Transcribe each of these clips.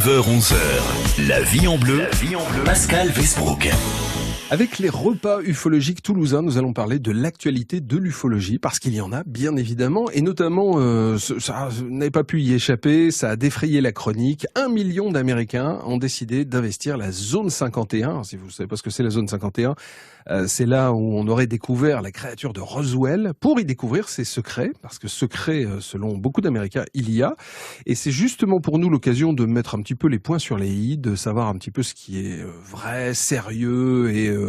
9h-11h, la vie en bleu, Pascal Westbrook. Avec les repas ufologiques toulousains, nous allons parler de l'actualité de l'ufologie, parce qu'il y en a, bien évidemment, et notamment, ça n'avait pas pu y échapper, ça a défrayé la chronique. 1 million d'Américains ont décidé d'investir la zone 51. Si vous ne savez pas ce que c'est la zone 51, c'est là où on aurait découvert la créature de Roswell, pour y découvrir ses secrets, parce que secrets, selon beaucoup d'Américains, il y a. Et c'est justement pour nous l'occasion de mettre un petit peu les points sur les i, de savoir un petit peu ce qui est vrai, sérieux et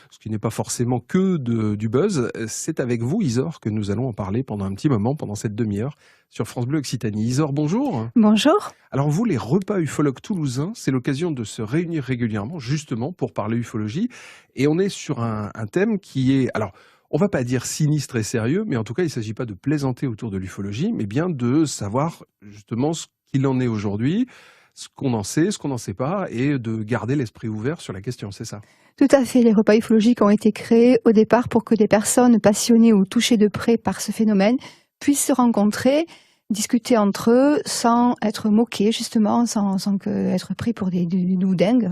ce qui n'est pas forcément que du buzz. C'est avec vous, Isor, que nous allons en parler pendant un petit moment, pendant cette demi-heure, sur France Bleu Occitanie. Isor, bonjour. Bonjour. Alors vous, les repas ufologues toulousains, c'est l'occasion de se réunir régulièrement, justement, pour parler ufologie. Et on est sur un thème qui est... Alors, on va pas dire sinistre et sérieux, mais en tout cas, il ne s'agit pas de plaisanter autour de l'ufologie, mais bien de savoir, justement, ce qu'il en est aujourd'hui, ce qu'on en sait, ce qu'on n'en sait pas, et de garder l'esprit ouvert sur la question, c'est ça? Tout à fait. Les repas ufologiques ont été créés au départ pour que des personnes passionnées ou touchées de près par ce phénomène puissent se rencontrer, discuter entre eux sans être moqués, justement, sans être pris pour des doudingues.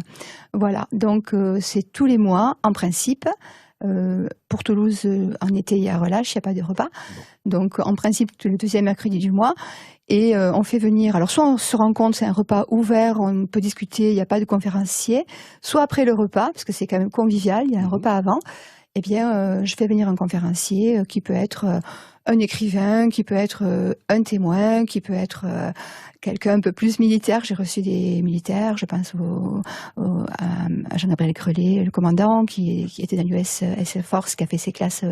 Voilà. Donc, c'est tous les mois, en principe. Pour Toulouse, en été, il y a relâche, il n'y a pas de repas. Donc, en principe, le deuxième mercredi du mois. Et on fait venir, alors soit on se rencontre, c'est un repas ouvert, on peut discuter, il n'y a pas de conférencier, soit après le repas, parce que c'est quand même convivial, il y a un repas avant, eh bien, je fais venir un conférencier qui peut être un écrivain, qui peut être un témoin, qui peut être quelqu'un un peu plus militaire. J'ai reçu des militaires, je pense à Jean-Gabriel Grelet, le commandant, qui était dans l'US Air Force, qui a fait ses classes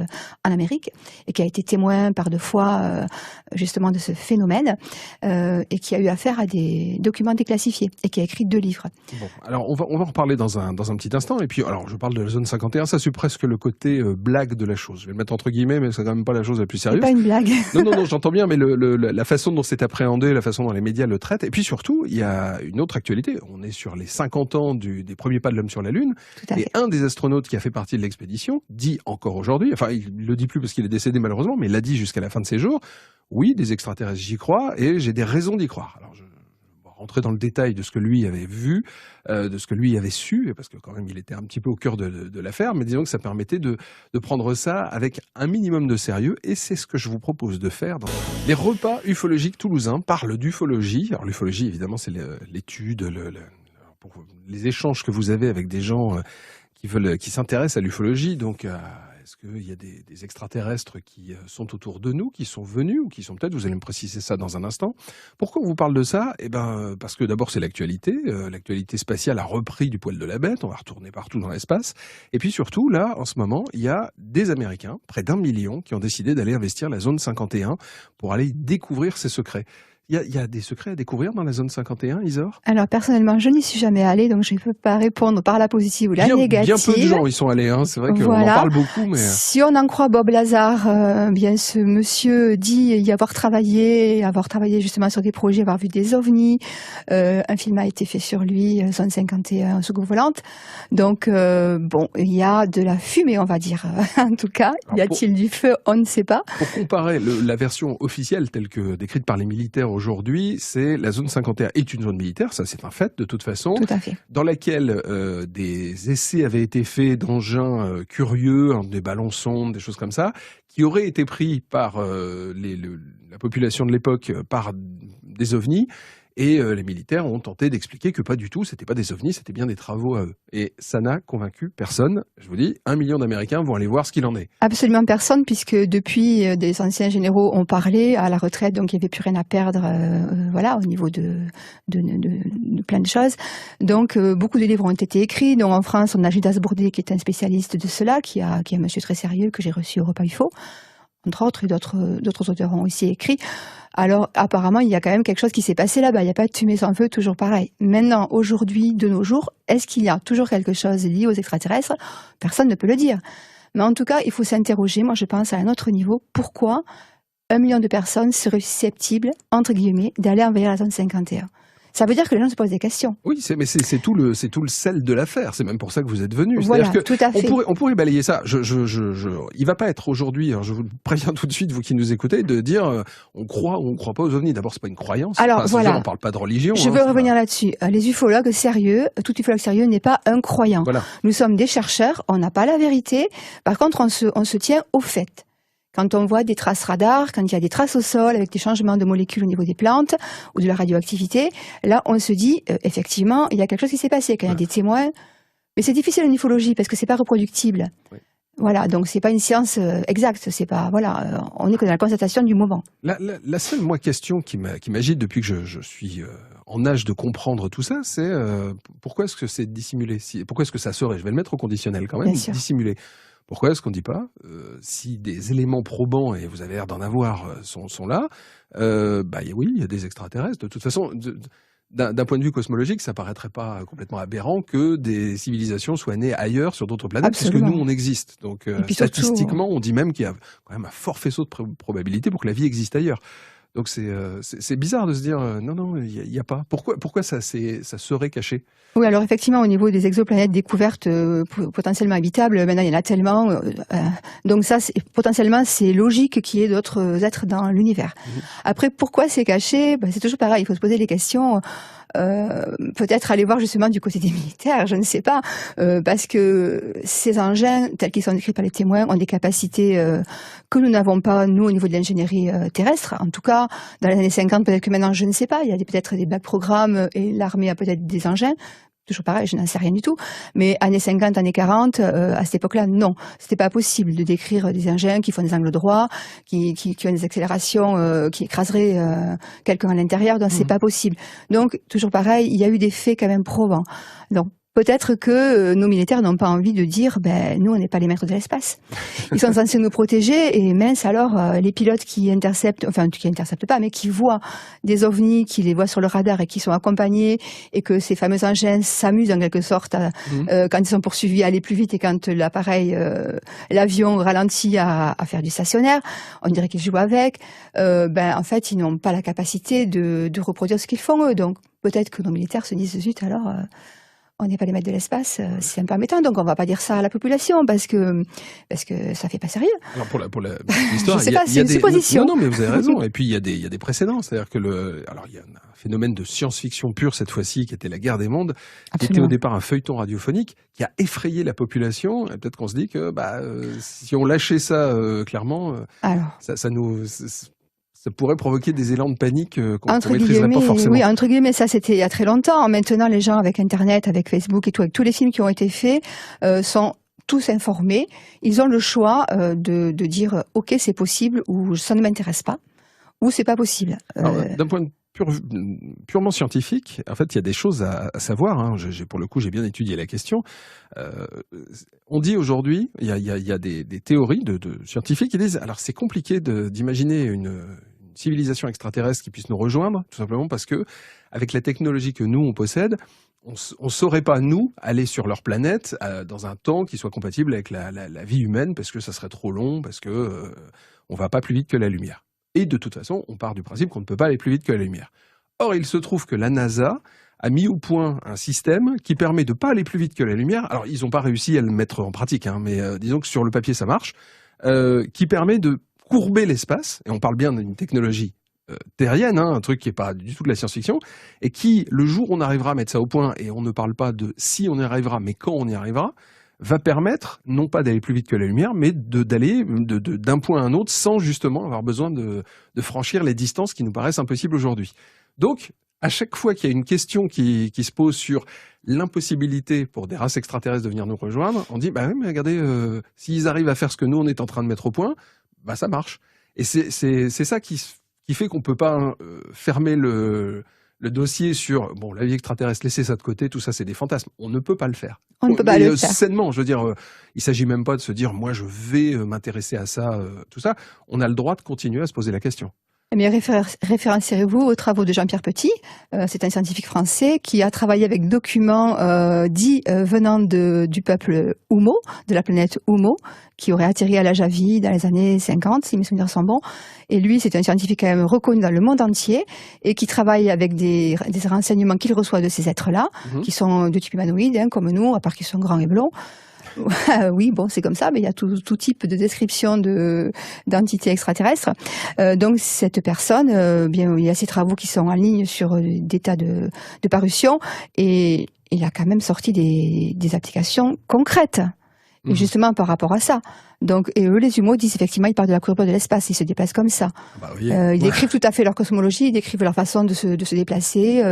en Amérique, et qui a été témoin par 2 fois justement de ce phénomène, et qui a eu affaire à des documents déclassifiés, et qui a écrit 2 livres. Bon, alors on va en reparler dans un petit instant, et puis alors je parle de la zone 51, ça c'est presque le côté blague de la chose. Je vais le mettre entre guillemets, mais c'est quand même pas la chose la plus sérieuse. C'est pas une blague. Non, j'entends bien, mais la façon dont c'est appréhendé, la façon dont les médias le traitent, et puis surtout, il y a une autre actualité. On est sur les 50 ans des premiers pas de l'homme sur la Lune, et un des astronautes qui a fait partie de l'expédition dit encore aujourd'hui, enfin il le dit plus parce qu'il est décédé malheureusement, mais il l'a dit jusqu'à la fin de ses jours, oui, des extraterrestres, j'y crois, et j'ai des raisons d'y croire. Alors je vais rentrer dans le détail de ce que lui avait vu, de ce que lui avait su, parce que quand même il était un petit peu au cœur de l'affaire, mais disons que ça permettait de prendre ça avec un minimum de sérieux, et c'est ce que je vous propose de faire dans les repas ufologiques toulousains. Parle d'ufologie. Alors l'ufologie, évidemment, c'est l'étude, pour les échanges que vous avez avec des gens qui s'intéressent à l'ufologie. Donc est-ce qu'il y a des extraterrestres qui sont autour de nous, qui sont venus ou qui sont peut-être, vous allez me préciser ça dans un instant. Pourquoi on vous parle de ça? Eh ben, parce que d'abord c'est l'actualité. L'actualité spatiale a repris du poil de la bête. On va retourner partout dans l'espace. Et puis surtout, là, en ce moment, il y a des Américains, près d'1 million, qui ont décidé d'aller investir la zone 51 pour aller découvrir ces secrets. Il y a des secrets à découvrir dans la zone 51, Isor? Alors, personnellement, je n'y suis jamais allée, donc je ne peux pas répondre par la positive ou la négative. Bien peu de gens y sont allés, hein. C'est vrai qu'on en parle beaucoup, mais... Si on en croit Bob Lazar, bien ce monsieur dit y avoir travaillé justement sur des projets, avoir vu des ovnis. Un film a été fait sur lui, zone 51, soucoupe volante. Donc, bon, il y a de la fumée, on va dire. En tout cas, alors, y a-t-il du feu? On ne sait pas. Pour comparer, la version officielle telle que décrite par les militaires aujourd'hui, c'est la zone 51 est une zone militaire, ça c'est un fait de toute façon, tout à fait. Dans laquelle des essais avaient été faits d'engins curieux, des ballons sondes, des choses comme ça, qui auraient été pris par la population de l'époque par des ovnis. Et les militaires ont tenté d'expliquer que pas du tout, c'était pas des ovnis, c'était bien des travaux à eux. Et ça n'a convaincu personne. Je vous dis, 1 million d'Américains vont aller voir ce qu'il en est. Absolument personne, puisque depuis, des anciens généraux ont parlé à la retraite, donc il n'y avait plus rien à perdre, voilà, au niveau de plein de choses. Donc, beaucoup de livres ont été écrits. Donc, en France, on a Gildas Bourdet, qui est un spécialiste de cela, qui est un monsieur très sérieux, que j'ai reçu au repas UFO. Entre autres, et d'autres auteurs ont aussi écrit. Alors, apparemment, il y a quand même quelque chose qui s'est passé là-bas. Il n'y a pas de fumée sans feu, toujours pareil. Maintenant, aujourd'hui, de nos jours, est-ce qu'il y a toujours quelque chose lié aux extraterrestres? Personne ne peut le dire. Mais en tout cas, il faut s'interroger, moi je pense, à un autre niveau. Pourquoi 1 million de personnes seraient susceptibles, entre guillemets, d'aller envahir la zone 51? Ça veut dire que les gens se posent des questions. Oui, mais c'est tout le sel de l'affaire. C'est même pour ça que vous êtes venu. Voilà, tout à fait. On pourrait balayer ça. Il va pas être aujourd'hui, je vous préviens tout de suite, vous qui nous écoutez, de dire on croit ou on croit pas aux ovnis. D'abord, c'est pas une croyance. Alors voilà. On parle pas de religion. Je veux revenir là-dessus. Les ufologues sérieux, tout ufologue sérieux n'est pas un croyant. Voilà. Nous sommes des chercheurs, on n'a pas la vérité. Par contre, on se tient au fait. Quand on voit des traces radar, quand il y a des traces au sol avec des changements de molécules au niveau des plantes ou de la radioactivité, là, on se dit, effectivement, il y a quelque chose qui s'est passé. Quand il y a des témoins, mais c'est difficile en ufologie parce que c'est pas reproductible. Oui. Voilà, donc c'est pas une science exacte. C'est pas, voilà, on est que dans la constatation du moment. La seule question qui m'agite depuis que je suis en âge de comprendre tout ça, c'est pourquoi est-ce que c'est dissimulé? Pourquoi est-ce que ça serait, je vais le mettre au conditionnel quand même, dissimulé? Pourquoi est-ce qu'on ne dit pas, si des éléments probants, et vous avez l'air d'en avoir, sont là, oui, il y a des extraterrestres. De toute façon, d'un point de vue cosmologique, ça paraîtrait pas complètement aberrant que des civilisations soient nées ailleurs sur d'autres planètes, puisque nous, on existe. Donc, statistiquement, on dit même qu'il y a quand même un fort faisceau de probabilité pour que la vie existe ailleurs. Donc c'est bizarre de se dire non, il y a pas. Pourquoi ça serait caché? Oui, alors effectivement, au niveau des exoplanètes découvertes potentiellement habitables, maintenant il y en a tellement. Donc ça, potentiellement, c'est logique qu'il y ait d'autres êtres dans l'univers. Après, pourquoi c'est caché? C'est toujours pareil, il faut se poser des questions. Peut-être aller voir justement du côté des militaires, je ne sais pas, parce que ces engins, tels qu'ils sont décrits par les témoins, ont des capacités que nous n'avons pas, nous, au niveau de l'ingénierie terrestre. En tout cas, dans les années 50, peut-être que maintenant, je ne sais pas, il y a peut-être des bacs programmes et l'armée a peut-être des engins. Toujours pareil, je n'en sais rien du tout. Mais années 50, années 40, à cette époque-là, non. C'était pas possible de décrire des engins qui font des angles droits, qui ont des accélérations, qui écraseraient quelqu'un à l'intérieur. Donc, c'est pas possible. Donc, toujours pareil, il y a eu des faits quand même probants. Donc, peut-être que nos militaires n'ont pas envie de dire, nous, on n'est pas les maîtres de l'espace. Ils sont censés nous protéger et mince, alors, les pilotes qui interceptent pas, mais qui voient des ovnis, qui les voient sur le radar et qui sont accompagnés et que ces fameux engins s'amusent en quelque sorte quand ils sont poursuivis à aller plus vite et quand l'appareil, l'avion ralentit à faire du stationnaire, on dirait qu'ils jouent avec. En fait, ils n'ont pas la capacité de reproduire ce qu'ils font eux. Donc, peut-être que nos militaires se disent, zut, alors, on n'est pas les maîtres de l'espace, c'est un peu embêtant, donc on va pas dire ça à la population parce que ça fait pas sérieux. Alors pour l'histoire, je sais pas, c'est une supposition. Non, mais vous avez raison. Et puis il y a des précédents, c'est-à-dire que il y a un phénomène de science-fiction pure cette fois-ci, qui était la guerre des mondes, qui était au départ un feuilleton radiophonique qui a effrayé la population. Et peut-être qu'on se dit que si on lâchait ça clairement, ça pourrait provoquer des élans de panique qu'on ne maîtriserait pas forcément. Oui, entre guillemets, ça c'était il y a très longtemps. Maintenant, les gens avec Internet, avec Facebook et tout, avec tous les films qui ont été faits, sont tous informés. Ils ont le choix de dire « Ok, c'est possible » ou « Ça ne m'intéresse pas » ou « C'est pas possible ». D'un point de purement scientifique, en fait, il y a des choses à savoir. Pour le coup, j'ai bien étudié la question. On dit aujourd'hui, il y a des théories de scientifiques qui disent, alors c'est compliqué d'imaginer une civilisation extraterrestre qui puisse nous rejoindre, tout simplement parce que avec la technologie que nous on possède, on saurait pas nous aller sur leur planète dans un temps qui soit compatible avec la vie humaine, parce que ça serait trop long, parce que on va pas plus vite que la lumière. Et de toute façon, on part du principe qu'on ne peut pas aller plus vite que la lumière. Or, il se trouve que la NASA a mis au point un système qui permet de pas aller plus vite que la lumière. Alors, ils n'ont pas réussi à le mettre en pratique, mais disons que sur le papier, ça marche, qui permet de courber l'espace, et on parle bien d'une technologie terrienne, un truc qui n'est pas du tout de la science-fiction, et qui, le jour où on arrivera à mettre ça au point, et on ne parle pas de si on y arrivera, mais quand on y arrivera, va permettre, non pas d'aller plus vite que la lumière, mais d'aller d'un point à un autre sans justement avoir besoin de franchir les distances qui nous paraissent impossibles aujourd'hui. Donc, à chaque fois qu'il y a une question qui se pose sur l'impossibilité pour des races extraterrestres de venir nous rejoindre, on dit, oui, mais regardez, s'ils arrivent à faire ce que nous, on est en train de mettre au point, ça marche. Et c'est ça qui fait qu'on peut pas fermer le dossier sur la vie extraterrestre, laisser ça de côté, tout ça, c'est des fantasmes. On ne peut pas le faire. On ne peut pas le faire. Sainement, je veux dire, il s'agit même pas de se dire, moi, je vais m'intéresser à ça, tout ça. On a le droit de continuer à se poser la question. Eh bien, référentiez-vous aux travaux de Jean-Pierre Petit. C'est un scientifique français qui a travaillé avec documents dits venant du peuple Oumo, de la planète Oumo, qui aurait atterri à la Javie dans les années 50, si mes souvenirs sont bons. Et lui, c'est un scientifique quand même reconnu dans le monde entier et qui travaille avec des renseignements qu'il reçoit de ces êtres-là, qui sont de type humanoïde, hein, comme nous, à part qu'ils sont grands et blonds. Oui, bon, c'est comme ça, mais il y a tout type de description d'entités extraterrestres. Donc cette personne, bien, il y a ses travaux qui sont en ligne sur des tas de parutions, et il a quand même sorti des applications concrètes. Et justement par rapport à ça. Donc, et eux, les humains disent effectivement, ils partent de la courbure de l'espace, ils se déplacent comme ça. Bah oui. Ils décrivent tout à fait leur cosmologie, ils décrivent leur façon de se déplacer.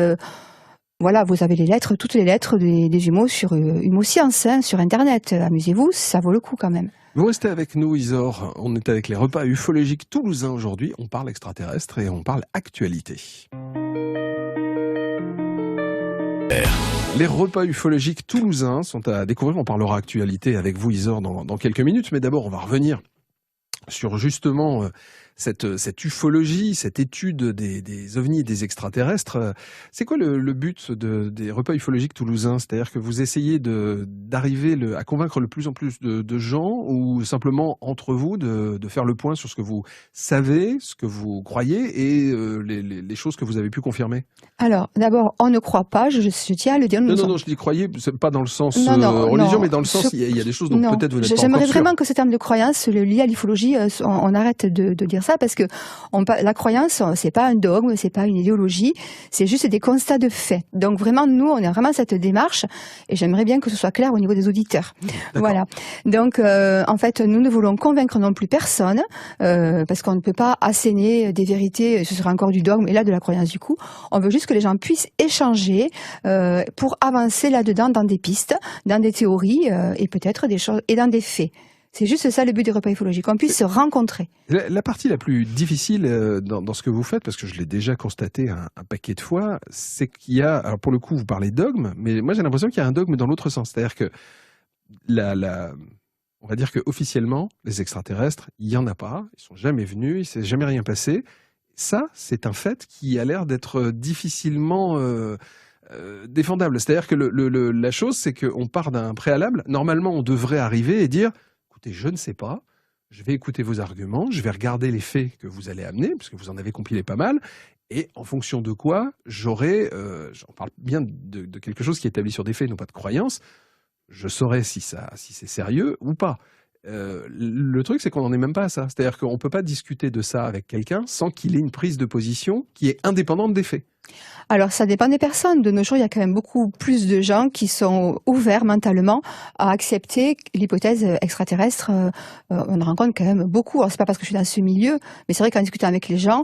Voilà, vous avez toutes les lettres des jumeaux sur Humoscience, hein, sur Internet. Amusez-vous, ça vaut le coup quand même. Vous restez avec nous, Isor. On est avec les repas ufologiques toulousains aujourd'hui. On parle extraterrestre et on parle actualité. Les repas ufologiques toulousains sont à découvrir. On parlera actualité avec vous, Isor, dans quelques minutes. Mais d'abord, on va revenir sur justement cette ufologie, cette étude des ovnis et des extraterrestres. C'est quoi le but des repas ufologiques toulousains? C'est-à-dire que vous essayez d'arriver à convaincre le plus en plus de gens, ou simplement entre vous de faire le point sur ce que vous savez, ce que vous croyez et les choses que vous avez pu confirmer? Alors, d'abord, on ne croit pas, je tiens à le dire. Non, je dis croyez, pas dans le sens religion, mais dans le sens, il y a des choses dont peut-être vous n'êtes pas encore sûr. J'aimerais vraiment que ce terme de croyance, lié à l'ufologie, on arrête de dire ça, parce que la croyance, c'est pas un dogme, c'est pas une idéologie, c'est juste des constats de faits. Donc vraiment, nous, on a vraiment cette démarche, et j'aimerais bien que ce soit clair au niveau des auditeurs. Voilà. Donc, en fait, nous ne voulons convaincre non plus personne, parce qu'on ne peut pas asséner des vérités, ce serait encore du dogme, et là, de la croyance du coup. On veut juste que les gens puissent échanger pour avancer là-dedans dans des pistes, dans des théories, et peut-être des choses, et dans des faits. C'est juste ça le but des repas ufologiques, qu'on puisse se rencontrer. La partie la plus difficile dans ce que vous faites, parce que je l'ai déjà constaté un paquet de fois, c'est qu'il y a, alors pour le coup vous parlez dogme, mais moi j'ai l'impression qu'il y a un dogme dans l'autre sens. C'est-à-dire que on va dire qu'officiellement, les extraterrestres, il n'y en a pas, ils ne sont jamais venus, il ne s'est jamais rien passé. Ça, c'est un fait qui a l'air d'être difficilement défendable. C'est-à-dire que la chose, c'est qu'on part d'un préalable. Normalement, on devrait arriver et dire... je ne sais pas, je vais écouter vos arguments, je vais regarder les faits que vous allez amener, parce que vous en avez compilé pas mal, et en fonction de quoi, on parle bien de quelque chose qui est établi sur des faits, non pas de croyances, je saurai si c'est sérieux ou pas. Le truc, c'est qu'on n'en est même pas à ça. C'est-à-dire qu'on ne peut pas discuter de ça avec quelqu'un sans qu'il ait une prise de position qui est indépendante des faits. Alors, ça dépend des personnes. De nos jours, il y a quand même beaucoup plus de gens qui sont ouverts mentalement à accepter l'hypothèse extraterrestre. On en rencontre quand même beaucoup. Alors, c'est pas parce que je suis dans ce milieu, mais c'est vrai qu'en discutant avec les gens,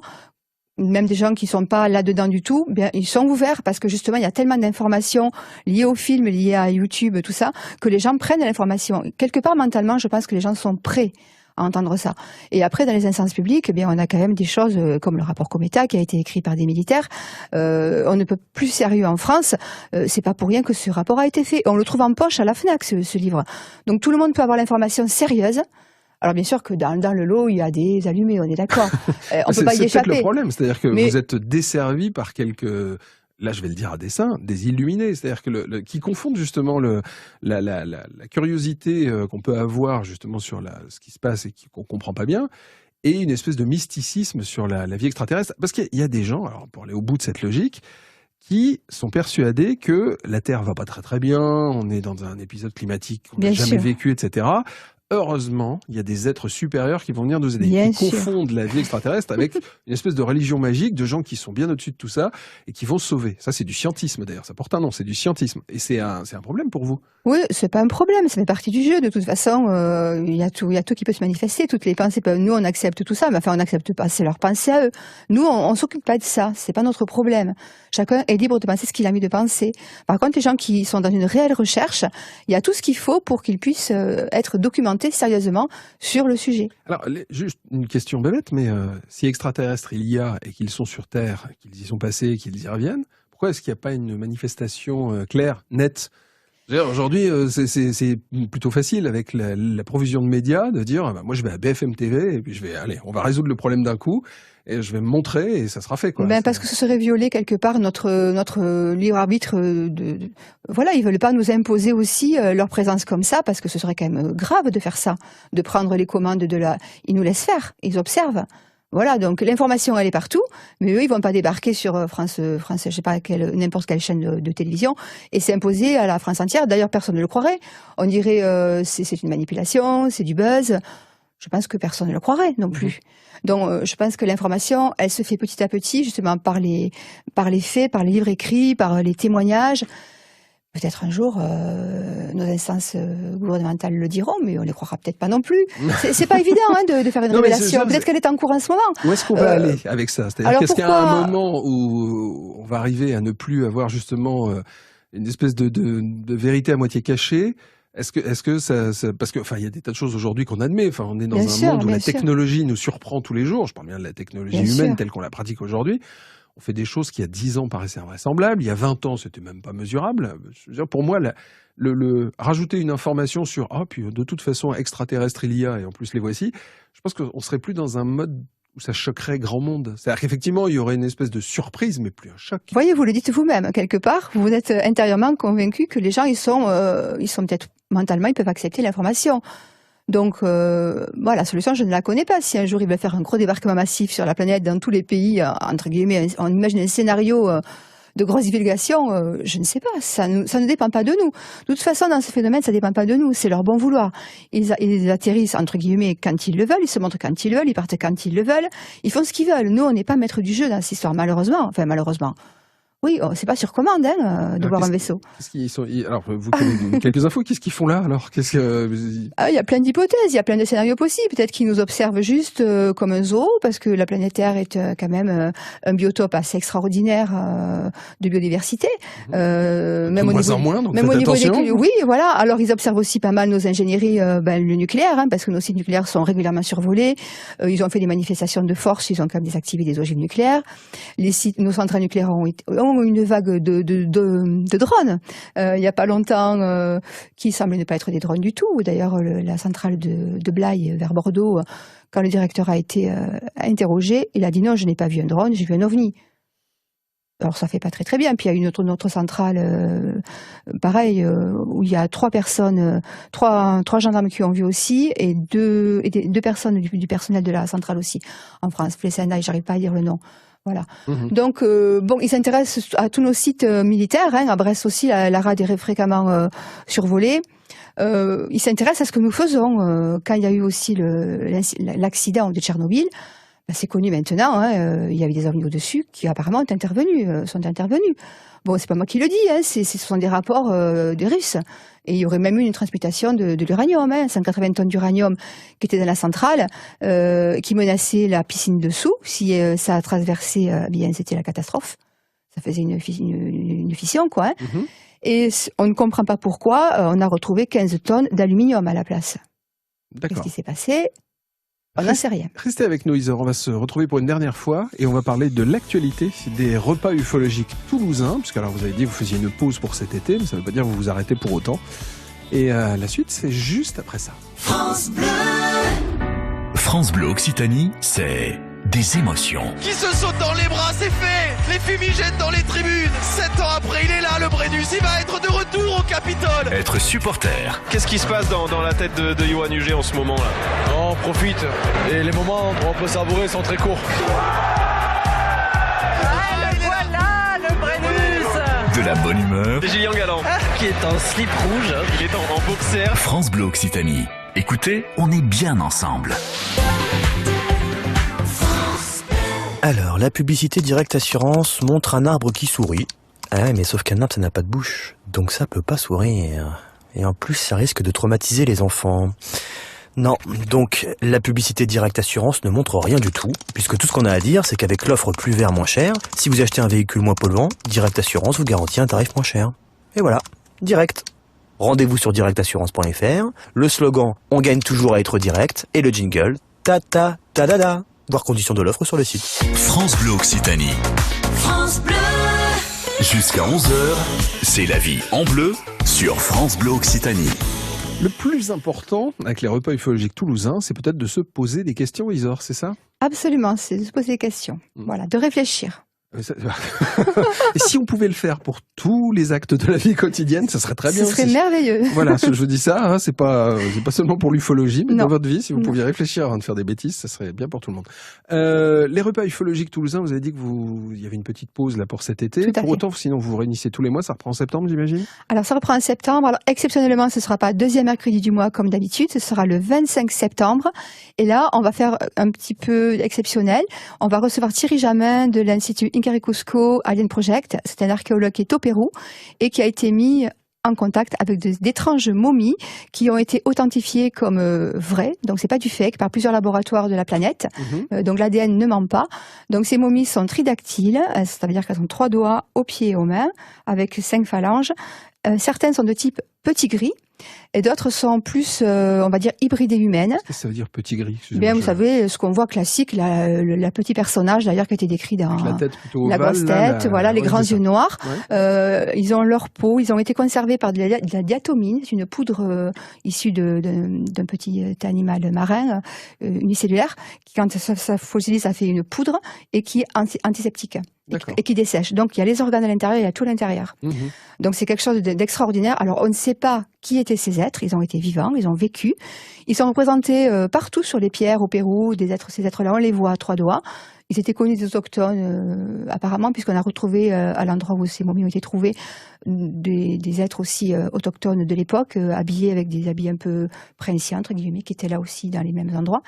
même des gens qui ne sont pas là-dedans du tout, bien, ils sont ouverts parce que justement, il y a tellement d'informations liées au film, liées à YouTube, tout ça, que les gens prennent l'information. Quelque part, mentalement, je pense que les gens sont prêts à entendre ça. Et après, dans les instances publiques, eh bien, on a quand même des choses comme le rapport Cometa qui a été écrit par des militaires. On ne peut plus sérieux en France. C'est pas pour rien que ce rapport a été fait. On le trouve en poche à la FNAC, ce livre. Donc tout le monde peut avoir l'information sérieuse. Alors bien sûr que dans le lot, il y a des allumés, on est d'accord. On peut pas y échapper. C'est peut-être le problème, c'est-à-dire que vous êtes desservi par quelques... Là, je vais le dire à dessein, des illuminés, c'est-à-dire que qui confondent justement la curiosité qu'on peut avoir justement sur ce qui se passe et qu'on comprend pas bien, et une espèce de mysticisme sur la vie extraterrestre. Parce qu'il y a des gens, alors pour aller au bout de cette logique, qui sont persuadés que la Terre va pas très très bien, on est dans un épisode climatique qu'on n'a jamais vécu, etc. Heureusement, il y a des êtres supérieurs qui vont venir nous aider, qui confondent la vie extraterrestre avec une espèce de religion magique de gens qui sont bien au-dessus de tout ça et qui vont sauver. Ça, c'est du scientisme d'ailleurs. Ça porte un nom, c'est du scientisme. Et c'est un problème pour vous. Oui, c'est pas un problème. Ça fait partie du jeu. De toute façon, il y a tout qui peut se manifester. Toutes les pensées, nous, on accepte tout ça. Mais enfin, on n'accepte pas. C'est leur pensée à eux. Nous, on s'occupe pas de ça. C'est pas notre problème. Chacun est libre de penser ce qu'il a envie de penser. Par contre, les gens qui sont dans une réelle recherche, il y a tout ce qu'il faut pour qu'ils puissent être documentés sérieusement sur le sujet. Alors, juste une question bébête, mais si extraterrestres il y a et qu'ils sont sur Terre, qu'ils y sont passés, qu'ils y reviennent, pourquoi est-ce qu'il n'y a pas une manifestation claire, nette Aujourd'hui, c'est plutôt facile avec la provision de médias de dire moi je vais à BFM TV et puis on va résoudre le problème d'un coup et je vais me montrer et ça sera fait quoi. Parce que ce serait violer quelque part notre libre arbitre. Voilà, ils veulent pas nous imposer aussi leur présence comme ça parce que ce serait quand même grave de faire ça, de prendre les commandes Ils nous laissent faire, ils observent. Voilà, donc l'information elle est partout, mais eux ils vont pas débarquer sur France, je sais pas n'importe quelle chaîne de télévision et s'imposer à la France entière. D'ailleurs personne ne le croirait. On dirait c'est une manipulation, c'est du buzz. Je pense que personne ne le croirait non plus. Donc je pense que l'information elle se fait petit à petit justement par les faits, par les livres écrits, par les témoignages. Peut-être un jour, nos instances gouvernementales le diront, mais on les croira peut-être pas non plus. C'est pas évident de faire une révélation. Peut-être qu'elle est en cours en ce moment. Où est-ce qu'on va aller avec ça? C'est-à-dire qu'est-ce qu'il y a un moment où on va arriver à ne plus avoir justement une espèce de vérité à moitié cachée? Est-ce que ça parce que il y a des tas de choses aujourd'hui qu'on admet. Enfin, on est dans un monde où la technologie nous surprend tous les jours. Je parle bien de la technologie humaine telle qu'on la pratique aujourd'hui. On fait des choses qui, il y a 10 ans, paraissaient invraisemblables. Il y a 20 ans, c'était même pas mesurable. Je veux dire, pour moi, rajouter une information sur puis de toute façon, extraterrestre il y a, et en plus les voici, je pense qu'on serait plus dans un mode où ça choquerait grand monde. C'est-à-dire qu'effectivement, il y aurait une espèce de surprise, mais plus un choc. Voyez, vous le dites vous-même, quelque part, vous êtes intérieurement convaincu que les gens, ils sont peut-être mentalement, ils peuvent accepter l'information. Donc, la solution, je ne la connais pas. Si un jour il va faire un gros débarquement massif sur la planète, dans tous les pays, entre guillemets, on imagine un scénario de grosse divulgation, je ne sais pas. Ça ne dépend pas de nous. De toute façon, dans ce phénomène, ça ne dépend pas de nous. C'est leur bon vouloir. Ils atterrissent, entre guillemets, quand ils le veulent. Ils se montrent quand ils veulent. Ils partent quand ils le veulent. Ils font ce qu'ils veulent. Nous, on n'est pas maître du jeu dans cette histoire, malheureusement. Enfin, malheureusement. Oui, c'est pas sur commande de voir un vaisseau. Alors, vous connaissez quelques infos. Qu'est-ce qu'ils font là alors? Il y a plein d'hypothèses, il y a plein de scénarios possibles. Peut-être qu'ils nous observent juste comme un zoo, parce que la planète Terre est quand même un biotope assez extraordinaire de biodiversité. Même au niveau oui, voilà. Alors ils observent aussi pas mal nos ingénieries, le nucléaire, parce que nos sites nucléaires sont régulièrement survolés. Ils ont fait des manifestations de force, ils ont quand même désactivé des ogives nucléaires. Nos centrales nucléaires ont une vague de drones. Il y a pas longtemps, qui semblent ne pas être des drones du tout. D'ailleurs, la centrale de Blaye vers Bordeaux, quand le directeur a été interrogé, il a dit non, je n'ai pas vu un drone, j'ai vu un ovni. Alors ça fait pas très très bien. Puis il y a une autre centrale, pareil, où il y a 3 personnes, 3 gendarmes qui ont vu aussi, et deux personnes du personnel de la centrale aussi en France. Flessenay, j'arrive pas à dire le nom. Voilà. Donc, ils s'intéressent à tous nos sites militaires. À Brest aussi, la rade est fréquemment survolée. Ils s'intéressent à ce que nous faisons. Quand il y a eu aussi l'accident de Tchernobyl, c'est connu maintenant. Il y avait des ovnis au-dessus qui apparemment sont intervenus. Bon, c'est pas moi qui le dis. Ce sont des rapports des Russes. Et il y aurait même eu une transmutation de l'uranium, 180 tonnes d'uranium qui étaient dans la centrale, qui menaçait la piscine dessous. Si ça a traversé, bien c'était la catastrophe. Ça faisait une fission, quoi. Et on ne comprend pas pourquoi on a retrouvé 15 tonnes d'aluminium à la place. Qu'est-ce qui s'est passé? On n'en sait rien. Restez avec nous, Isor. On va se retrouver pour une dernière fois et on va parler de l'actualité des repas ufologiques toulousains. Puisque alors vous avez dit que vous faisiez une pause pour cet été, mais ça ne veut pas dire que vous vous arrêtez pour autant. Et la suite, c'est juste après ça. France Bleu. France Bleu Occitanie, c'est des émotions. Qui se saute dans les bras, c'est fait. Les fumigènes dans les tribunes. 7 ans après, il est là, le Brennus. Il va être de retour au Capitole. Être supporter. Qu'est-ce qui se passe dans la tête de Yoann Huget en ce moment là? On profite. Et les moments où on peut savourer sont très courts. Voilà le Brennus. De la bonne humeur. C'est Julien Galland qui est en slip rouge. Il est en boxer. France Bleu Occitanie. Écoutez, on est bien ensemble. Alors, la publicité Direct Assurance montre un arbre qui sourit. Ah, mais sauf qu'un arbre, ça n'a pas de bouche. Donc ça peut pas sourire. Et en plus, ça risque de traumatiser les enfants. Non, donc la publicité Direct Assurance ne montre rien du tout, puisque tout ce qu'on a à dire, c'est qu'avec l'offre plus vert moins cher, si vous achetez un véhicule moins polluant, Direct Assurance vous garantit un tarif moins cher. Et voilà, direct. Rendez-vous sur directassurance.fr, le slogan « On gagne toujours à être direct » et le jingle « Ta-ta-ta-da-da ». Voir conditions de l'offre sur le site. France Bleu Occitanie. France Bleu. Jusqu'à 11h, c'est la vie en bleu sur France Bleu Occitanie. Le plus important avec les repas ufologiques toulousains, c'est peut-être de se poser des questions, Isor, c'est ça? Absolument, c'est de se poser des questions. Voilà, de réfléchir. Et si on pouvait le faire pour tous les actes de la vie quotidienne, ça serait très bien. Ce serait merveilleux. Voilà, je vous dis ça, hein, c'est pas seulement pour l'ufologie, mais dans votre vie, si vous pouviez réfléchir avant de faire des bêtises, ça serait bien pour tout le monde. Les repas ufologiques toulousains, vous avez dit que il y avait une petite pause là pour cet été. Pour autant, sinon vous vous réunissez tous les mois, ça reprend en septembre, j'imagine? Alors ça reprend en septembre. Alors exceptionnellement, ce sera pas deuxième mercredi du mois comme d'habitude, ce sera le 25 septembre. Et là, on va faire un petit peu exceptionnel. On va recevoir Thierry Jamin de l'Institut Incarri Cusco Alien Project. C'est un archéologue qui est au Pérou et qui a été mis en contact avec d'étranges momies qui ont été authentifiées comme vraies. Donc c'est pas du fake par plusieurs laboratoires de la planète. Donc l'ADN ne ment pas. Donc ces momies sont tridactyles, ça veut dire qu'elles ont 3 doigts aux pieds et aux mains avec 5 phalanges. Certaines sont de type petit gris et d'autres sont plus, on va dire, hybridées humaines. Qu'est-ce que ça veut dire petit gris? Bien, vous savez, ce qu'on voit classique, la petit personnage d'ailleurs qui a été décrit dans la tête plutôt ovale, la grosse tête, voilà, les grands yeux noirs. Ouais. Ils ont leur peau, ils ont été conservés par de la diatomine, c'est une poudre issue d'un petit animal marin unicellulaire qui, quand ça fossilise, ça fait une poudre et qui est antiseptique. Et qui dessèche. Donc il y a les organes à l'intérieur, il y a tout à l'intérieur. Donc c'est quelque chose d'extraordinaire. Alors on ne sait pas qui étaient ces êtres, ils ont été vivants, ils ont vécu. Ils sont représentés partout sur les pierres au Pérou, ces êtres-là, on les voit à 3 doigts. Ils étaient connus des autochtones, apparemment, puisqu'on a retrouvé à l'endroit où ces momies ont été trouvées des êtres aussi autochtones de l'époque, habillés avec des habits un peu princiens, entre guillemets, qui étaient là aussi dans les mêmes endroits.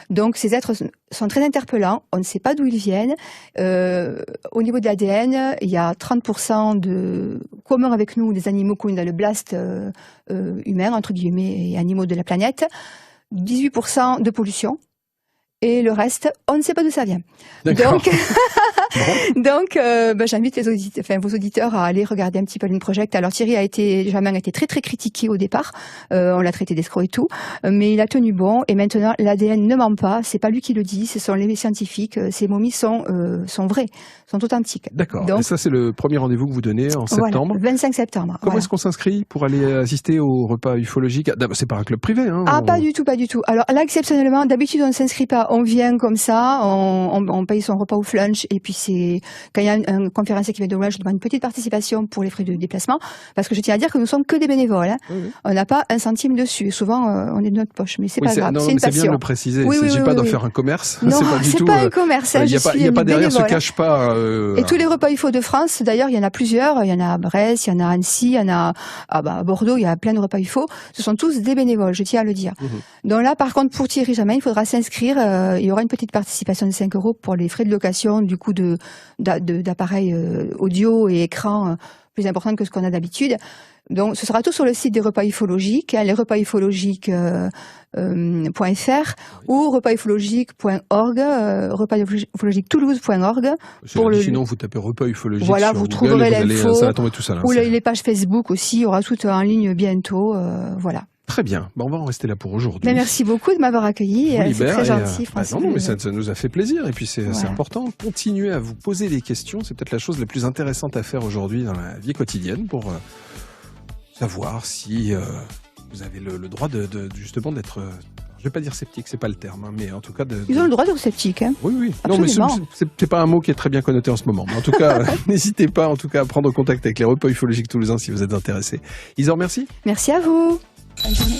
Donc ces êtres sont très interpellants, on ne sait pas d'où ils viennent. Au niveau de l'ADN, il y a 30% de commun avec nous, des animaux connus dans le blast humain, entre guillemets, et animaux de la planète, 18% de pollution. Et le reste, on ne sait pas d'où ça vient. Donc, j'invite vos auditeurs à aller regarder un petit peu Alien Project. Alors Thierry Jamin a été très très critiqué au départ. On l'a traité d'escroc et tout, mais il a tenu bon. Et maintenant, l'ADN ne ment pas. C'est pas lui qui le dit, ce sont les scientifiques. Ces momies sont vraies, sont authentiques. D'accord. Et ça, c'est le premier rendez-vous que vous donnez en septembre. Voilà, 25 septembre. Comment est-ce qu'on s'inscrit pour aller assister au repas ufologique? C'est pas un club privé, hein? Pas du tout, pas du tout. Alors là, exceptionnellement, d'habitude, on ne s'inscrit pas. On vient comme ça, on paye son repas au flunch, et puis quand il y a un conférencier qui vient de loin, je demande une petite participation pour les frais de déplacement, parce que je tiens à dire que nous sommes que des bénévoles. Hein. On n'a pas un centime dessus. Souvent, on est de notre poche, mais c'est pas grave. C'est une passion. C'est bien de le préciser. Il ne s'agit pas d'en faire un commerce. Non, c'est pas un commerce. Il n'y a pas derrière, se cache pas. Et tous les repas UFO de France, d'ailleurs, il y en a plusieurs. Il y en a à Brest, il y en a à Annecy, il y en a à Bordeaux. Il y a plein de repas UFO. Ce sont tous des bénévoles. Je tiens à le dire. Donc là, par contre, pour Thierry Jamin, il faudra s'inscrire. Il y aura une petite participation de 5 € pour les frais de location, du coup d'appareils audio et écran plus importants que ce qu'on a d'habitude. Donc ce sera tout sur le site des repas ufologiques, les repas ufologiques.fr ou repas-ufologique.org, repas-ufologique-toulouse.org. Sinon vous tapez repas ufologique. Voilà, sur vous Google, trouverez l'info. Ça va tomber tout seul. Ou les pages Facebook aussi, il y aura tout en ligne bientôt. Voilà. Très bien. On va en rester là pour aujourd'hui. Merci beaucoup de m'avoir accueilli. C'est très gentil, François. Non, mais ça nous a fait plaisir. Et puis c'est important. Continuez à vous poser des questions. C'est peut-être la chose la plus intéressante à faire aujourd'hui dans la vie quotidienne pour savoir si vous avez le droit justement d'être... je vais pas dire sceptique, c'est pas le terme, mais en tout cas Ils ont le droit d'être sceptiques, hein. Oui. Absolument. Non, mais c'est pas un mot qui est très bien connoté en ce moment. Mais en tout cas, n'hésitez pas à prendre contact avec les repas ufologiques toulousains si vous êtes intéressés. Isor, merci. Merci à vous. Bonne journée.